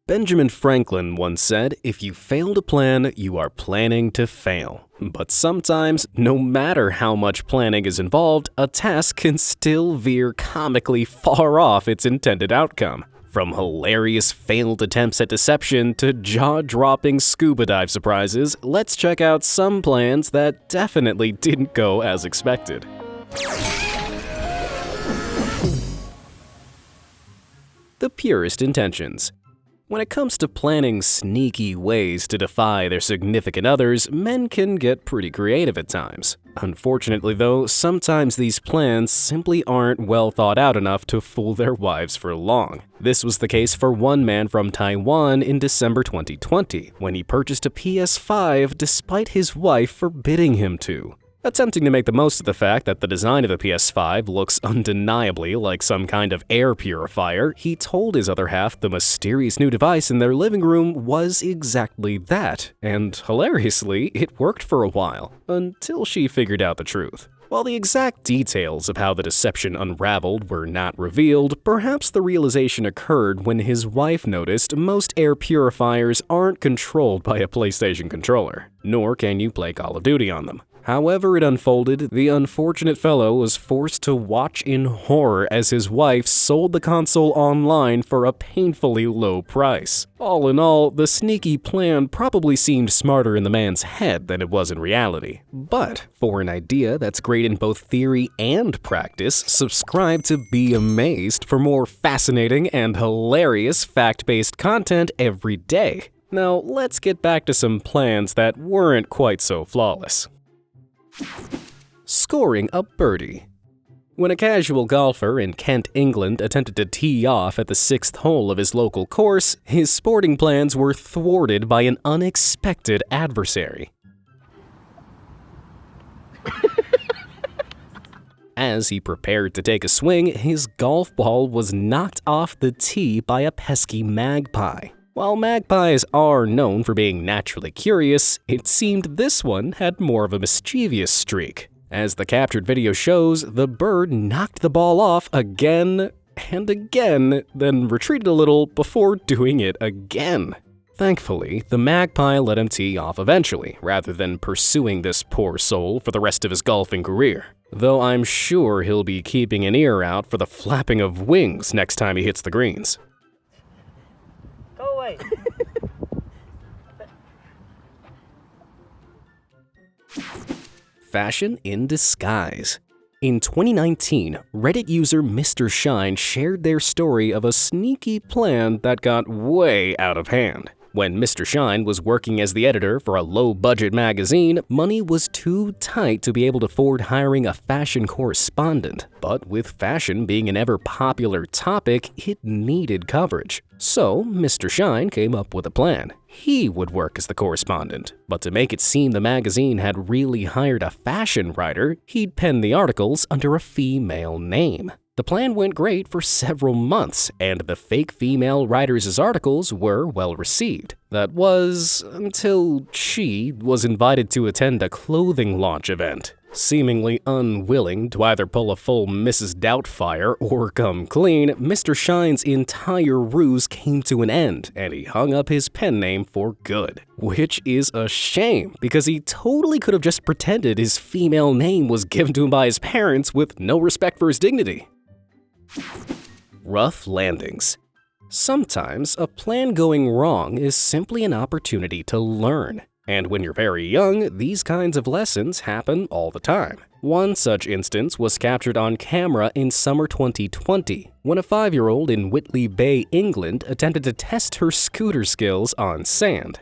Benjamin Franklin once said, "If you fail to plan, you are planning to fail." But sometimes, no matter how much planning is involved, a task can still veer comically far off its intended outcome. From hilarious failed attempts at deception to jaw-dropping scuba dive surprises, let's check out some plans that definitely didn't go as expected. The purest intentions. When it comes to planning sneaky ways to defy their significant others, men can get pretty creative at times. Unfortunately though, sometimes these plans simply aren't well thought out enough to fool their wives for long. This was the case for one man from Taiwan in December 2020, when he purchased a PS5 despite his wife forbidding him to. Attempting to make the most of the fact that the design of the PS5 looks undeniably like some kind of air purifier, he told his other half the mysterious new device in their living room was exactly that, and hilariously, it worked for a while, until she figured out the truth. While the exact details of how the deception unraveled were not revealed, perhaps the realization occurred when his wife noticed most air purifiers aren't controlled by a PlayStation controller, nor can you play Call of Duty on them. However it unfolded, the unfortunate fellow was forced to watch in horror as his wife sold the console online for a painfully low price. All in all, the sneaky plan probably seemed smarter in the man's head than it was in reality. But for an idea that's great in both theory and practice, subscribe to Be Amazed for more fascinating and hilarious fact-based content every day. Now, let's get back to some plans that weren't quite so flawless. Scoring a birdie. When a casual golfer in Kent, England attempted to tee off at the 6th hole of his local course, his sporting plans were thwarted by an unexpected adversary. As he prepared to take a swing, his golf ball was knocked off the tee by a pesky magpie. While magpies are known for being naturally curious, it seemed this one had more of a mischievous streak. As the captured video shows, the bird knocked the ball off again and again, then retreated a little before doing it again. Thankfully, the magpie let him tee off eventually, rather than pursuing this poor soul for the rest of his golfing career. Though I'm sure he'll be keeping an ear out for the flapping of wings next time he hits the greens. Fashion in disguise. In 2019, Reddit user Mr. Shine shared their story of a sneaky plan that got way out of hand. When Mr. Shine was working as the editor for a low-budget magazine, money was too tight to be able to afford hiring a fashion correspondent. But with fashion being an ever-popular topic, it needed coverage. So, Mr. Shine came up with a plan. He would work as the correspondent, but to make it seem the magazine had really hired a fashion writer, he'd pen the articles under a female name. The plan went great for several months, and the fake female writer's articles were well received. That was until she was invited to attend a clothing launch event. Seemingly unwilling to either pull a full Mrs. Doubtfire or come clean, Mr. Shine's entire ruse came to an end, and he hung up his pen name for good. Which is a shame, because he totally could have just pretended his female name was given to him by his parents with no respect for his dignity. Rough landings. Sometimes a plan going wrong is simply an opportunity to learn. And when you're very young, these kinds of lessons happen all the time. One such instance was captured on camera in summer 2020, when a 5-year-old in Whitley Bay, England attempted to test her scooter skills on sand.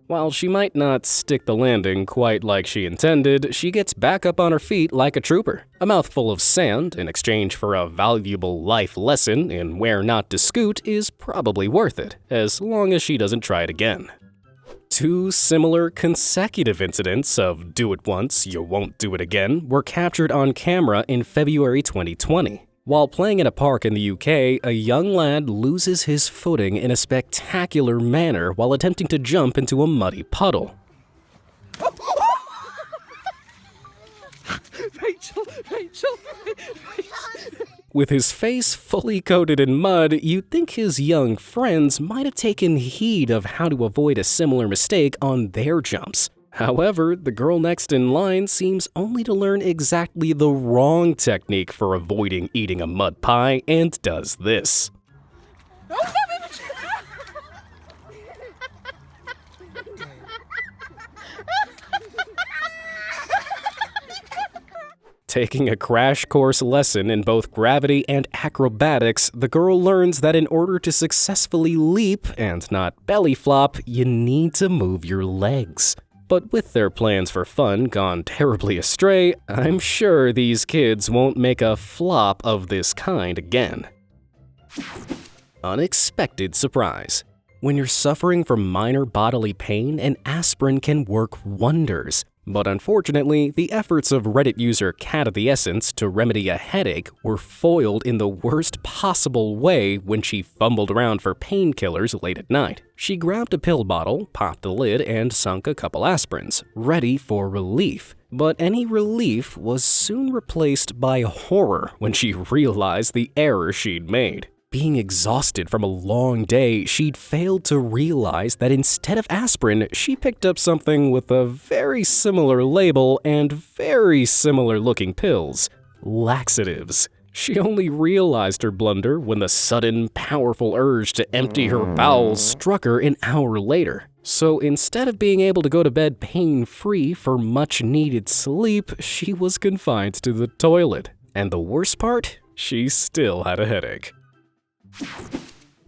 While she might not stick the landing quite like she intended, she gets back up on her feet like a trooper. A mouthful of sand in exchange for a valuable life lesson in where not to scoot is probably worth it, as long as she doesn't try it again. 2 similar consecutive incidents of do it once, you won't do it again were captured on camera in February 2020. While playing in a park in the UK, a young lad loses his footing in a spectacular manner while attempting to jump into a muddy puddle. With his face fully coated in mud, you'd think his young friends might have taken heed of how to avoid a similar mistake on their jumps. However, the girl next in line seems only to learn exactly the wrong technique for avoiding eating a mud pie and does this. Taking a crash course lesson in both gravity and acrobatics, the girl learns that in order to successfully leap and not belly flop, you need to move your legs. But with their plans for fun gone terribly astray, I'm sure these kids won't make a flop of this kind again. Unexpected surprise. When you're suffering from minor bodily pain, an aspirin can work wonders. But unfortunately, the efforts of Reddit user Cat of the Essence to remedy a headache were foiled in the worst possible way when she fumbled around for painkillers late at night. She grabbed a pill bottle, popped the lid, and sunk a couple aspirins, ready for relief. But any relief was soon replaced by horror when she realized the error she'd made. Being exhausted from a long day, she'd failed to realize that instead of aspirin, she picked up something with a very similar label and very similar looking pills: laxatives. She only realized her blunder when the sudden, powerful urge to empty her bowels struck her an hour later. So instead of being able to go to bed pain-free for much-needed sleep, she was confined to the toilet. And the worst part? She still had a headache.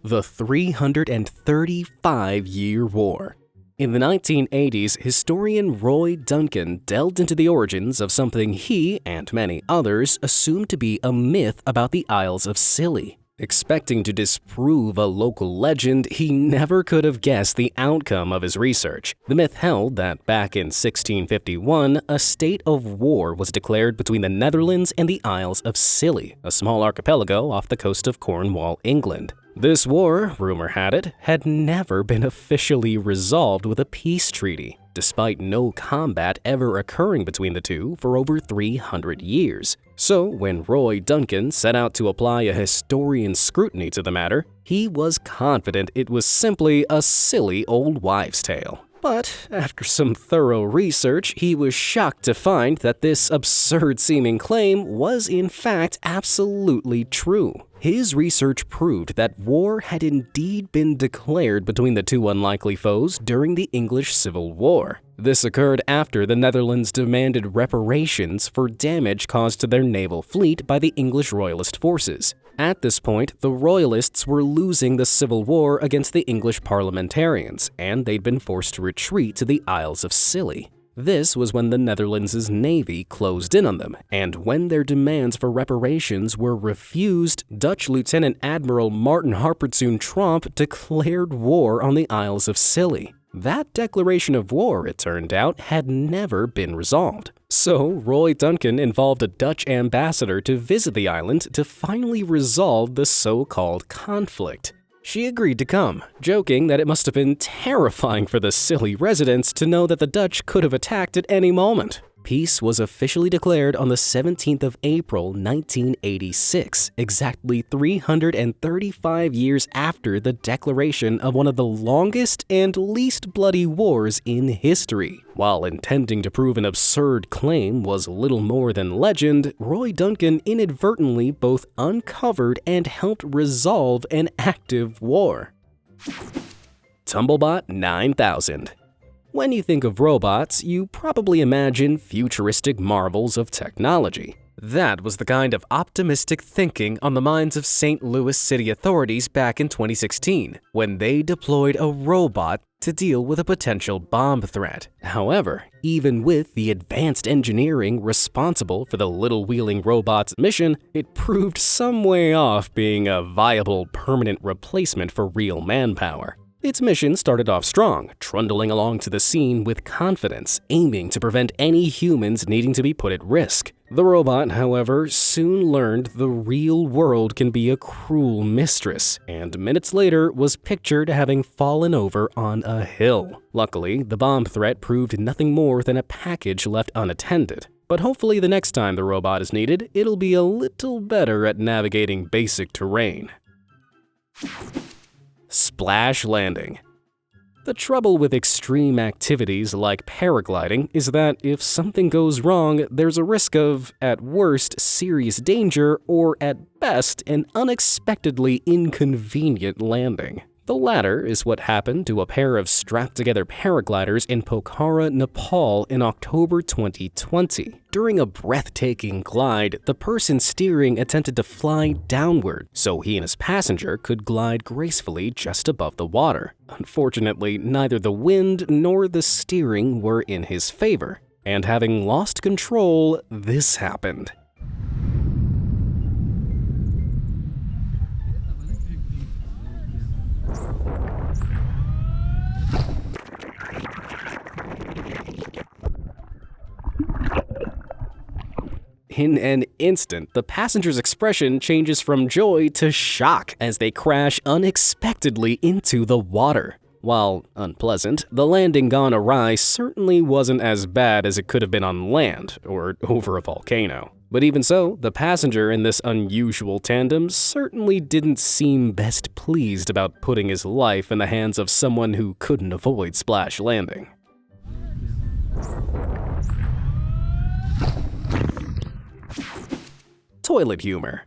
The 335-Year War. In the 1980s, historian Roy Duncan delved into the origins of something he, and many others, assumed to be a myth about the Isles of Scilly. Expecting to disprove a local legend, he never could have guessed the outcome of his research. The myth held that back in 1651, a state of war was declared between the Netherlands and the Isles of Scilly, a small archipelago off the coast of Cornwall, England. This war, rumor had it, had never been officially resolved with a peace treaty, despite no combat ever occurring between the two for over 300 years. So when Roy Duncan set out to apply a historian's scrutiny to the matter, he was confident it was simply a silly old wives' tale. But after some thorough research, he was shocked to find that this absurd-seeming claim was in fact absolutely true. His research proved that war had indeed been declared between the two unlikely foes during the English Civil War. This occurred after the Netherlands demanded reparations for damage caused to their naval fleet by the English Royalist forces. At this point, the Royalists were losing the Civil War against the English parliamentarians, and they'd been forced to retreat to the Isles of Scilly. This was when the Netherlands' navy closed in on them, and when their demands for reparations were refused, Dutch Lieutenant Admiral Martin Harpertsoen Tromp declared war on the Isles of Scilly. That declaration of war, it turned out, had never been resolved. So Roy Duncan involved a Dutch ambassador to visit the island to finally resolve the so-called conflict. She agreed to come, joking that it must have been terrifying for the Scilly residents to know that the Dutch could have attacked at any moment. Peace was officially declared on the 17th of April, 1986, exactly 335 years after the declaration of one of the longest and least bloody wars in history. While intending to prove an absurd claim was little more than legend, Roy Duncan inadvertently both uncovered and helped resolve an active war. TUMBLE-BOT 9000. When you think of robots, you probably imagine futuristic marvels of technology. That was the kind of optimistic thinking on the minds of St. Louis city authorities back in 2016, when they deployed a robot to deal with a potential bomb threat. However, even with the advanced engineering responsible for the little wheeling robot's mission, it proved some way off being a viable permanent replacement for real manpower. Its mission started off strong, trundling along to the scene with confidence, aiming to prevent any humans needing to be put at risk. The robot, however, soon learned the real world can be a cruel mistress, and minutes later was pictured having fallen over on a hill. Luckily, the bomb threat proved nothing more than a package left unattended. But hopefully the next time the robot is needed, it'll be a little better at navigating basic terrain. Splash landing. The trouble with extreme activities like paragliding is that if something goes wrong, there's a risk of, at worst, serious danger, or at best, an unexpectedly inconvenient landing. The latter is what happened to a pair of strapped-together paragliders in Pokhara, Nepal in October 2020. During a breathtaking glide, the person steering attempted to fly downward, so he and his passenger could glide gracefully just above the water. Unfortunately, neither the wind nor the steering were in his favor, and having lost control, this happened. In an instant, the passenger's expression changes from joy to shock as they crash unexpectedly into the water. While unpleasant, the landing gone awry certainly wasn't as bad as it could have been on land or over a volcano. But even so, the passenger in this unusual tandem certainly didn't seem best pleased about putting his life in the hands of someone who couldn't avoid splash landing. Toilet humor.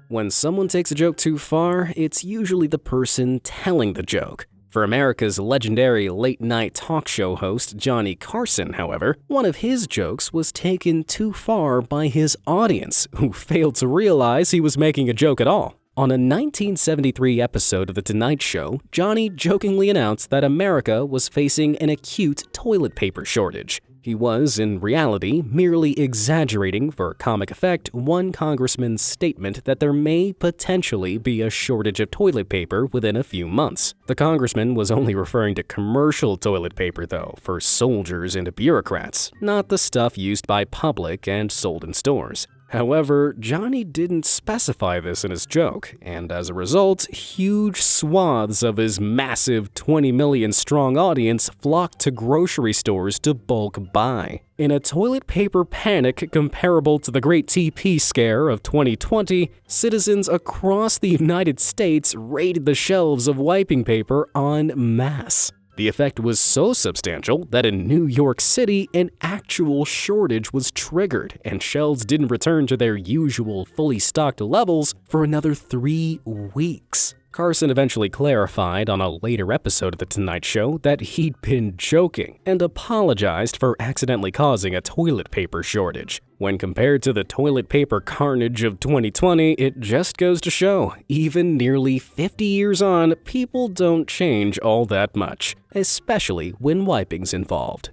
When someone takes a joke too far, it's usually the person telling the joke. For America's legendary late-night talk show host Johnny Carson, however, one of his jokes was taken too far by his audience, who failed to realize he was making a joke at all. On a 1973 episode of The Tonight Show, Johnny jokingly announced that America was facing an acute toilet paper shortage. He was, in reality, merely exaggerating for comic effect one congressman's statement that there may potentially be a shortage of toilet paper within a few months. The congressman was only referring to commercial toilet paper, though, for soldiers and bureaucrats, not the stuff used by public and sold in stores. However, Johnny didn't specify this in his joke, and as a result, huge swaths of his massive 20 million strong audience flocked to grocery stores to bulk buy. In a toilet paper panic comparable to the Great TP Scare of 2020, citizens across the United States raided the shelves of wiping paper en masse. The effect was so substantial that in New York City, an actual shortage was triggered, and shelves didn't return to their usual fully stocked levels for another 3 weeks. Carson eventually clarified on a later episode of The Tonight Show that he'd been joking and apologized for accidentally causing a toilet paper shortage. When compared to the toilet paper carnage of 2020, it just goes to show, even nearly 50 years on, people don't change all that much, especially when wiping's involved.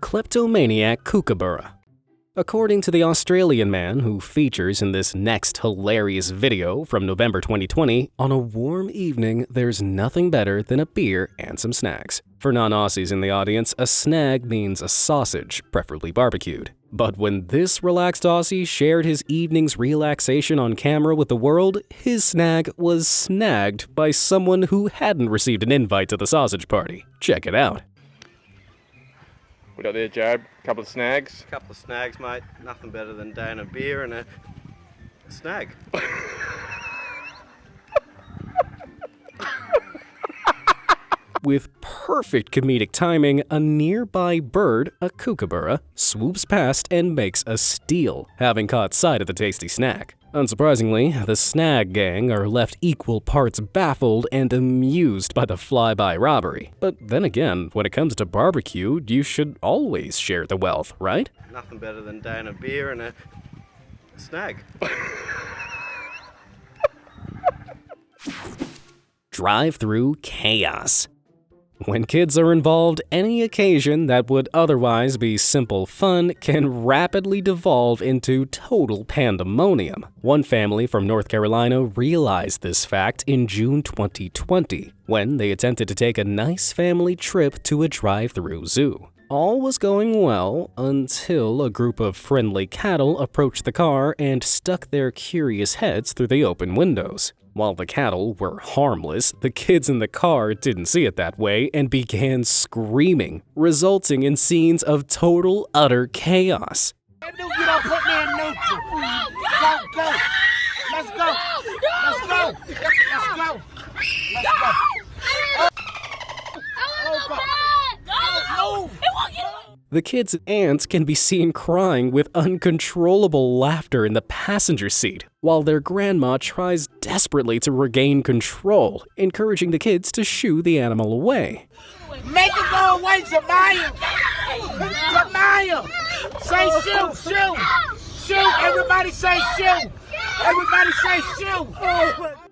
Kleptomaniac Kookaburra. According to the Australian man who features in this next hilarious video from November 2020, on a warm evening, there's nothing better than a beer and some snags. For non-Aussies in the audience, a snag means a sausage, preferably barbecued. But when this relaxed Aussie shared his evening's relaxation on camera with the world, his snag was snagged by someone who hadn't received an invite to the sausage party. Check it out. What up there, Jared? Couple of snags? Couple of snags, mate. Nothing better than a day and a beer and a snag. With perfect comedic timing, a nearby bird, a kookaburra, swoops past and makes a steal, having caught sight of the tasty snack. Unsurprisingly, the snag gang are left equal parts baffled and amused by the flyby robbery. But then again, when it comes to barbecue, you should always share the wealth, right? Nothing better than a day and a beer and a snag. Drive-through chaos. When kids are involved, any occasion that would otherwise be simple fun can rapidly devolve into total pandemonium. One family from North Carolina realized this fact in June 2020, when they attempted to take a nice family trip to a drive-through zoo. All was going well until a group of friendly cattle approached the car and stuck their curious heads through the open windows. While the cattle were harmless, the kids in the car didn't see it that way and began screaming, resulting in scenes of total, utter chaos. You don't put me in neutral. Go. Let's go. Let's go. Let's go. Let's go. The kids and aunts can be seen crying with uncontrollable laughter in the passenger seat, while their grandma tries desperately to regain control, encouraging the kids to shoo the animal away. Make it go away, Jamaya! Jamaya! Say shoo, shoo! Shoo! Everybody say shoo! Everybody say shoo!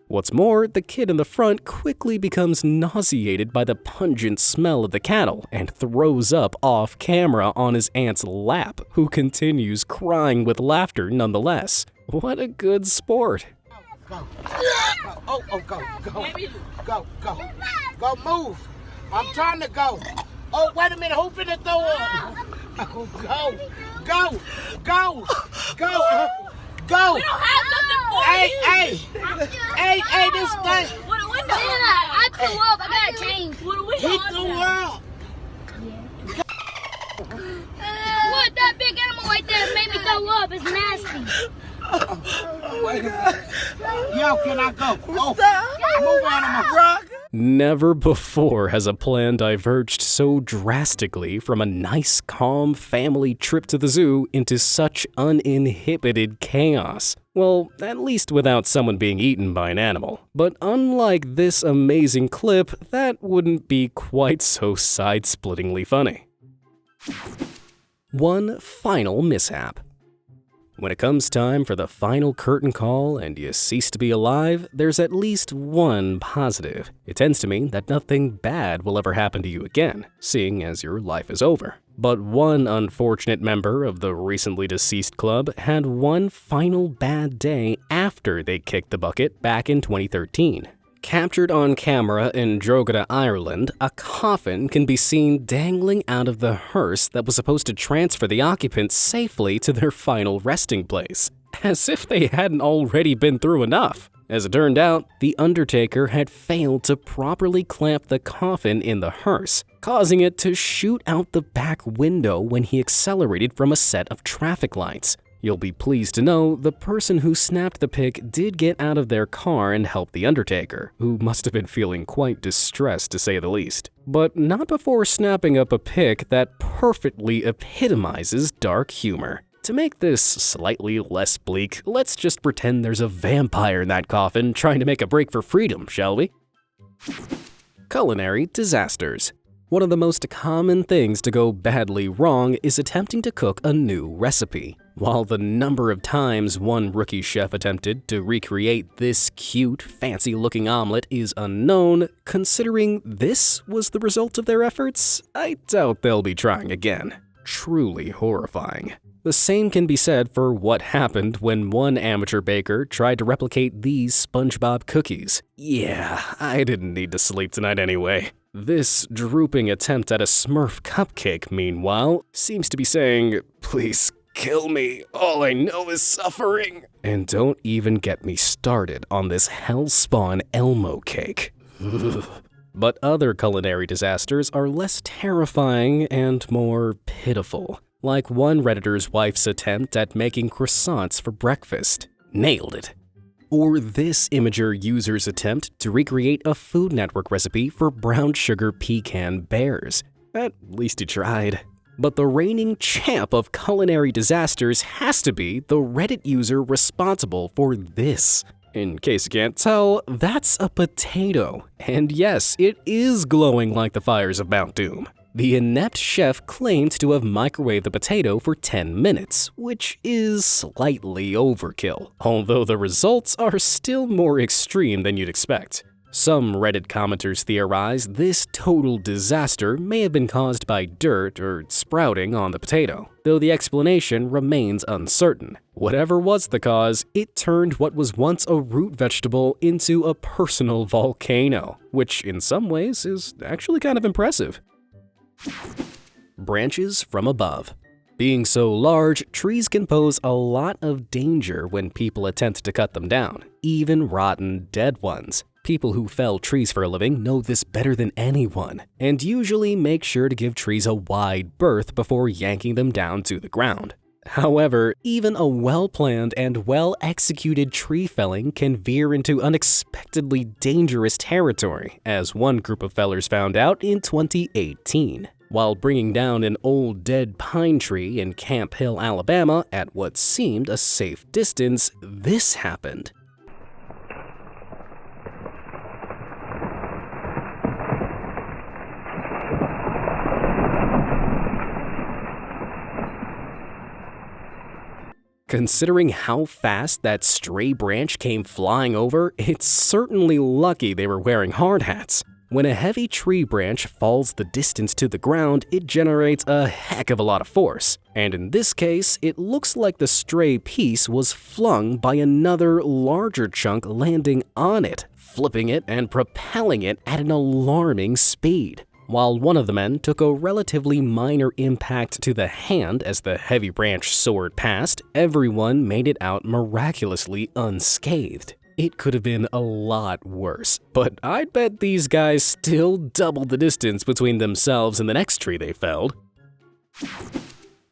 What's more, the kid in the front quickly becomes nauseated by the pungent smell of the cattle and throws up off camera on his aunt's lap, who continues crying with laughter nonetheless. What a good sport. Go. Go. Go, move. I'm trying to go. Oh, wait a minute. Who finna throw up? Go. Go. We don't have nothing for Hey, this thing. What do we do? I threw up. I gotta change. What do we do? He threw up. What, that big animal right there made me throw up. It's nasty. Yo, can I go? Oh, move animal. Never before has a plan diverged so drastically from a nice, calm family trip to the zoo into such uninhibited chaos. Well, at least without someone being eaten by an animal. But unlike this amazing clip, that wouldn't be quite so side-splittingly funny. One final mishap. When it comes time for the final curtain call and you cease to be alive, there's at least one positive. It tends to mean that nothing bad will ever happen to you again, seeing as your life is over. But one unfortunate member of the recently deceased club had one final bad day after they kicked the bucket back in 2013. Captured on camera in Drogheda, Ireland, a coffin can be seen dangling out of the hearse that was supposed to transfer the occupants safely to their final resting place, as if they hadn't already been through enough. As it turned out, the undertaker had failed to properly clamp the coffin in the hearse, causing it to shoot out the back window when he accelerated from a set of traffic lights. You'll be pleased to know the person who snapped the pic did get out of their car and help the undertaker, who must have been feeling quite distressed to say the least. But not before snapping up a pic that perfectly epitomizes dark humor. To make this slightly less bleak, let's just pretend there's a vampire in that coffin trying to make a break for freedom, shall we? Culinary disasters. One of the most common things to go badly wrong is attempting to cook a new recipe. While the number of times one rookie chef attempted to recreate this cute, fancy-looking omelet is unknown, considering this was the result of their efforts, I doubt they'll be trying again. Truly horrifying. The same can be said for what happened when one amateur baker tried to replicate these SpongeBob cookies. Yeah, I didn't need to sleep tonight anyway. This drooping attempt at a Smurf cupcake, meanwhile, seems to be saying, "Please kill me, all I know is suffering." And don't even get me started on this hellspawn Elmo cake. But other culinary disasters are less terrifying and more pitiful. Like one Redditor's wife's attempt at making croissants for breakfast. Nailed it. Or this Imager user's attempt to recreate a Food Network recipe for brown sugar pecan bears. At least he tried. But the reigning champ of culinary disasters has to be the Reddit user responsible for this. In case you can't tell, that's a potato. And yes, it is glowing like the fires of Mount Doom. The inept chef claimed to have microwaved the potato for 10 minutes, which is slightly overkill, although the results are still more extreme than you'd expect. Some Reddit commenters theorize this total disaster may have been caused by dirt or sprouting on the potato, though the explanation remains uncertain. Whatever was the cause, it turned what was once a root vegetable into a personal volcano, which in some ways is actually kind of impressive. Branches from above. Being so large, trees can pose a lot of danger when people attempt to cut them down, even rotten, dead ones. People who fell trees for a living know this better than anyone, and usually make sure to give trees a wide berth before yanking them down to the ground. However, even a well-planned and well-executed tree felling can veer into unexpectedly dangerous territory, as one group of fellers found out in 2018. While bringing down an old dead pine tree in Camp Hill, Alabama, at what seemed a safe distance, this happened. Considering how fast that stray branch came flying over, it's certainly lucky they were wearing hard hats. When a heavy tree branch falls the distance to the ground, it generates a heck of a lot of force. And in this case, it looks like the stray piece was flung by another larger chunk landing on it, flipping it and propelling it at an alarming speed. While one of the men took a relatively minor impact to the hand as the heavy branch soared past, everyone made it out miraculously unscathed. It could have been a lot worse, but I'd bet these guys still doubled the distance between themselves and the next tree they felled.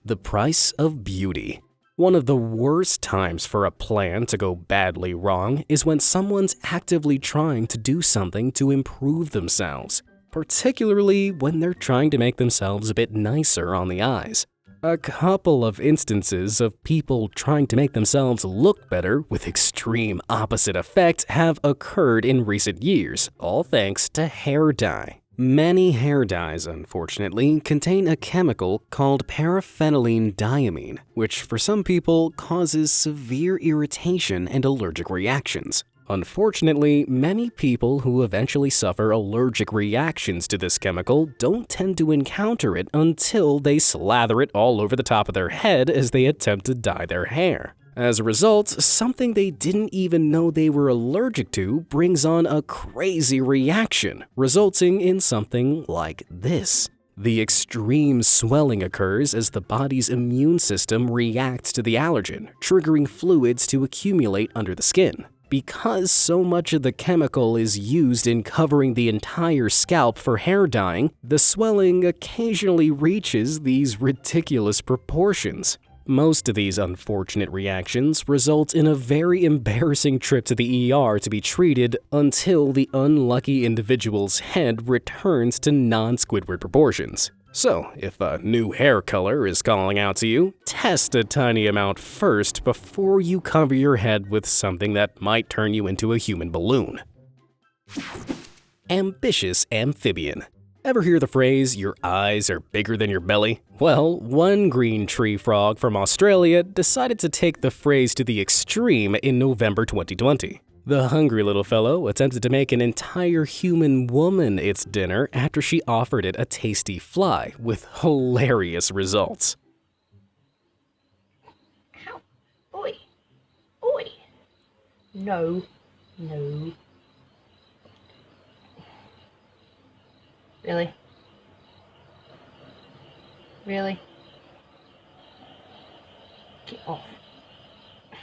The price of beauty. One of the worst times for a plan to go badly wrong is when someone's actively trying to do something to improve themselves, particularly when they're trying to make themselves a bit nicer on the eyes. A couple of instances of people trying to make themselves look better with extreme opposite effects have occurred in recent years, all thanks to hair dye. Many hair dyes, unfortunately, contain a chemical called paraphenylenediamine, which for some people causes severe irritation and allergic reactions. Unfortunately, many people who eventually suffer allergic reactions to this chemical don't tend to encounter it until they slather it all over the top of their head as they attempt to dye their hair. As a result, something they didn't even know they were allergic to brings on a crazy reaction, resulting in something like this. The extreme swelling occurs as the body's immune system reacts to the allergen, triggering fluids to accumulate under the skin. Because so much of the chemical is used in covering the entire scalp for hair dyeing, the swelling occasionally reaches these ridiculous proportions. Most of these unfortunate reactions result in a very embarrassing trip to the ER to be treated until the unlucky individual's head returns to non-Squidward proportions. So, if a new hair color is calling out to you, test a tiny amount first before you cover your head with something that might turn you into a human balloon. Ambitious amphibian. Ever hear the phrase, "your eyes are bigger than your belly"? Well, one green tree frog from Australia decided to take the phrase to the extreme in November 2020. The hungry little fellow attempted to make an entire human woman its dinner after she offered it a tasty fly, with hilarious results. Ow. Oi. Oi. No. No. Really? Really? Get off.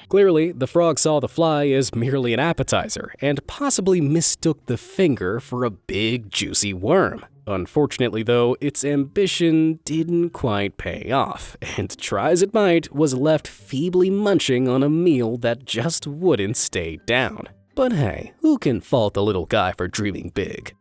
Clearly, the frog saw the fly as merely an appetizer and possibly mistook the finger for a big, juicy worm. Unfortunately, though, its ambition didn't quite pay off, and try as it might, was left feebly munching on a meal that just wouldn't stay down. But hey, who can fault the little guy for dreaming big?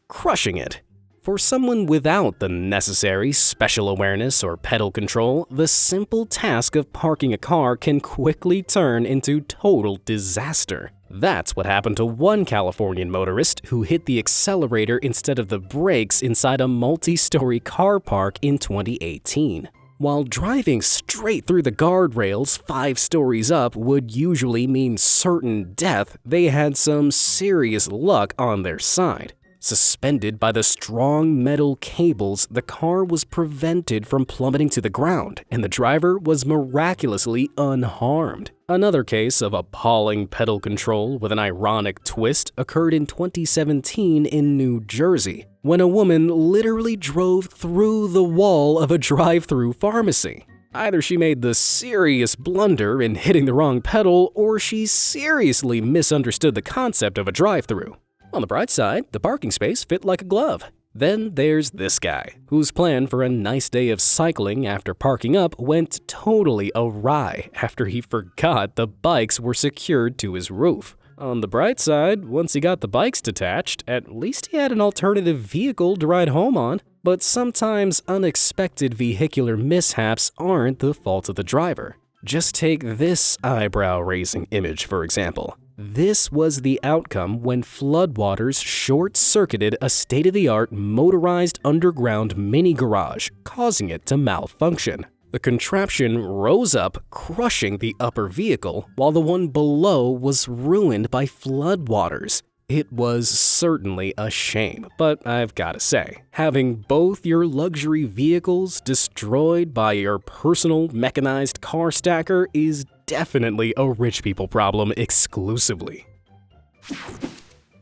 Crushing it. For someone without the necessary special awareness or pedal control, the simple task of parking a car can quickly turn into total disaster. That's what happened to one Californian motorist who hit the accelerator instead of the brakes inside a multi-story car park in 2018. While driving straight through the guardrails 5 stories up would usually mean certain death, they had some serious luck on their side. Suspended by the strong metal cables, the car was prevented from plummeting to the ground, and the driver was miraculously unharmed. Another case of appalling pedal control with an ironic twist occurred in 2017 in New Jersey, when a woman literally drove through the wall of a drive-thru pharmacy. Either she made the serious blunder in hitting the wrong pedal, or she seriously misunderstood the concept of a drive-thru. On the bright side, the parking space fit like a glove. Then there's this guy, whose plan for a nice day of cycling after parking up went totally awry after he forgot the bikes were secured to his roof. On the bright side, once he got the bikes detached, at least he had an alternative vehicle to ride home on. But sometimes unexpected vehicular mishaps aren't the fault of the driver. Just take this eyebrow-raising image, for example. This was the outcome when floodwaters short-circuited a state-of-the-art motorized underground mini garage, causing it to malfunction. The contraption rose up, crushing the upper vehicle, while the one below was ruined by floodwaters. It was certainly a shame, but I've gotta say, having both your luxury vehicles destroyed by your personal mechanized car stacker is definitely a rich people problem exclusively.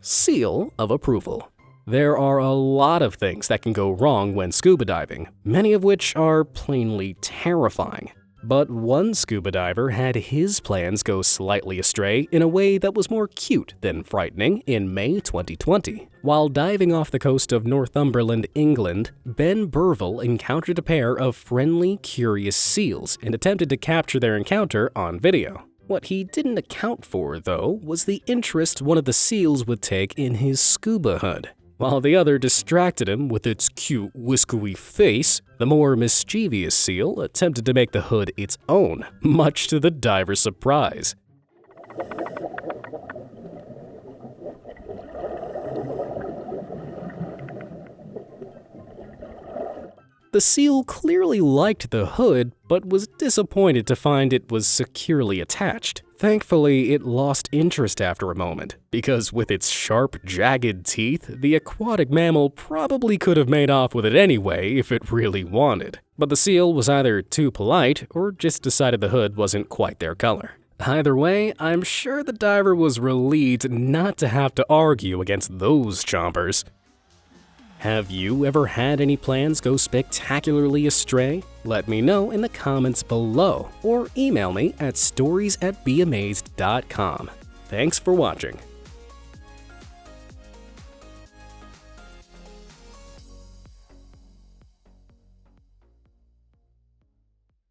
Seal of approval. There are a lot of things that can go wrong when scuba diving, many of which are plainly terrifying. But one scuba diver had his plans go slightly astray in a way that was more cute than frightening in May 2020. While diving off the coast of Northumberland, England, Ben Burville encountered a pair of friendly, curious seals and attempted to capture their encounter on video. What he didn't account for, though, was the interest one of the seals would take in his scuba hood. While the other distracted him with its cute, whiskery face, the more mischievous seal attempted to make the hood its own, much to the diver's surprise. The seal clearly liked the hood, but was disappointed to find it was securely attached. Thankfully, it lost interest after a moment, because with its sharp, jagged teeth, the aquatic mammal probably could have made off with it anyway if it really wanted. But the seal was either too polite, or just decided the hood wasn't quite their color. Either way, I'm sure the diver was relieved not to have to argue against those chompers. Have you ever had any plans go spectacularly astray? Let me know in the comments below or email me at stories@beamazed.com. Thanks for watching.